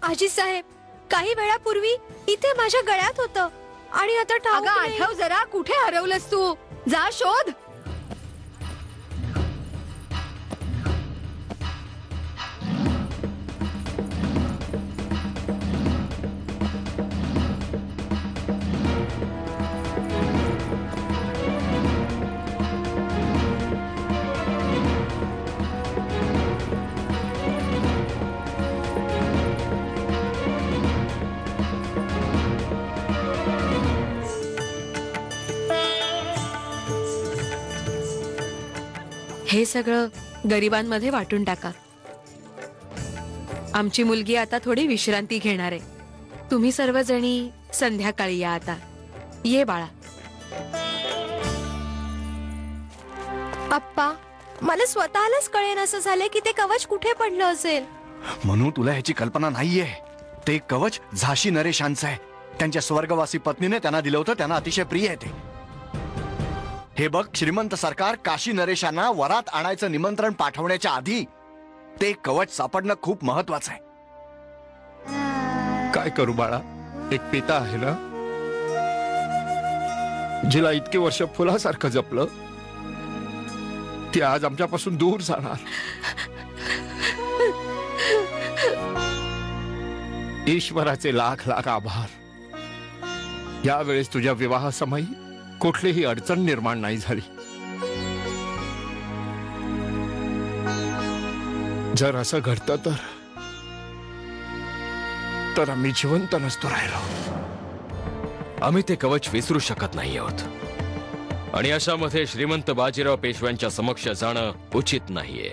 आजी साहेब, काही वेळापूर्वी इथे माझ्या गळ्यात होतं आणि आता ठाऊक अगं नाही. आठव जरा, कुठे हरवलंस तू? जा शोध. हे सगळं गरिबांमध्ये वाटून टाका. आमची मुलगी आता थोडी विश्रांती घेणार आहे. तुम्ही सर्वजणी संध्याकाळी या. आता ये बाळा. अप्पा, मला स्वतःलाच कळेन असं झालंय की ते कवच कुठे पडलं असेल. म्हणून तुला ह्याची कल्पना नाहीये. ते कवच झाशी नरेशांचं आहे. त्यांच्या स्वर्गवासी पत्नीने त्यांना दिलं होतं. त्यांना अतिशय प्रिय आहे ते. हे बघ, श्रीमंत सरकार काशी नरेशांना वरात आणायचं निमंत्रण पाठवण्याच्या आधी ते कवच सापडणं खूप महत्वाचं आहे. काय करू बाळा, एक पिता आहे ना, जिला इतके वर्ष फुलासारखं जपलं, ती आज आमच्यापासून दूर जाणार. ईश्वराचे लाख लाख आभार. यावेळेस तुझ्या विवाहासमयी कुठलीही अडचण निर्माण नाही झाली. जर असं घडतं तर आम्ही जिवंत नसतो राहिलो. आम्ही ते कवच विसरू शकत नाही आहोत आणि अशामध्ये श्रीमंत बाजीराव पेशव्यांच्या समक्ष जाणं उचित नाहीये.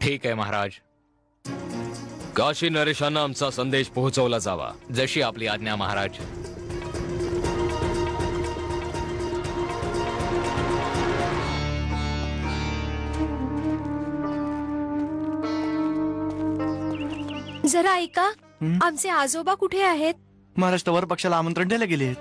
ठीक आहे महाराज, काशी नरेशांना आमचा संदेश पोहोचवला जावा. जशी आपली आज्ञा महाराज. जरा ऐका, आमचे आजोबा कुठे आहेत? महाराष्ट्र वर पक्षाला आमंत्रण द्यायला गेले आहेत.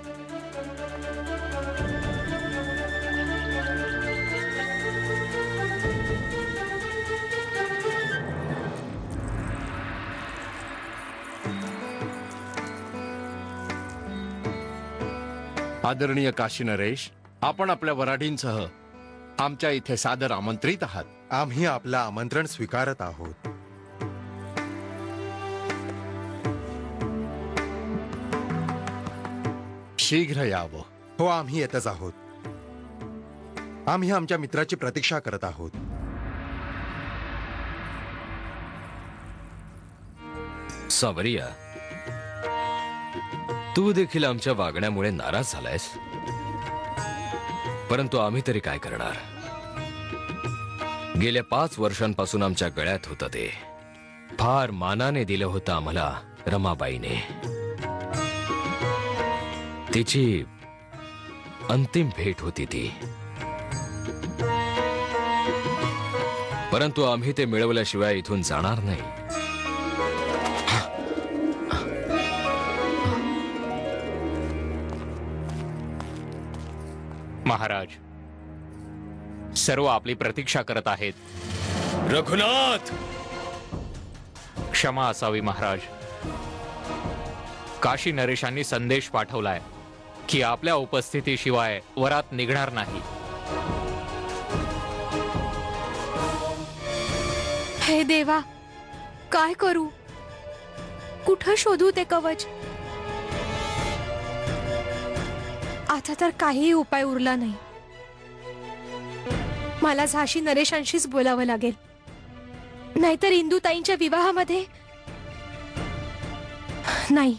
आदरणीय काशी नरेश, आपण आपल्या वराडींसह आमच्या इथे सादर आमंत्रित आहात. आम्ही आपलं आमंत्रण स्वीकारत आहोत. शीघ्र यावं. हो, आम्ही येतच आहोत. आम्ही आमच्या मित्राची प्रतीक्षा करत आहोत. सावरिया, तू देखील आमच्या वागण्यामुळे नाराज झालायस, परंतु आम्ही तरी काय करणार. गेल्या 5 वर्षांपासून आमच्या गळ्यात होतं ते. फार मानाने दिलं होतं आम्हाला रमाबाईने. तिची अंतिम भेट होती ती. परंतु आम्ही ते मिळवल्याशिवाय इथून जाणार नाही. महाराज, सर्व आपली प्रतीक्षा करत आहेत. रघुनाथ, क्षमा असावी महाराज. काशी नरेशांनी संदेश पाठवलाय की आपल्या उपस्थितीशिवाय वरात निघणार नाही. हे देवा, काय करू? कुठं शोधू ते कवच? आता तर काहीही उपाय उरला नाही. मला झाशी नरेशांशीच बोलावं लागेल, नाहीतर इंदुताईंच्या विवाहामध्ये नाही.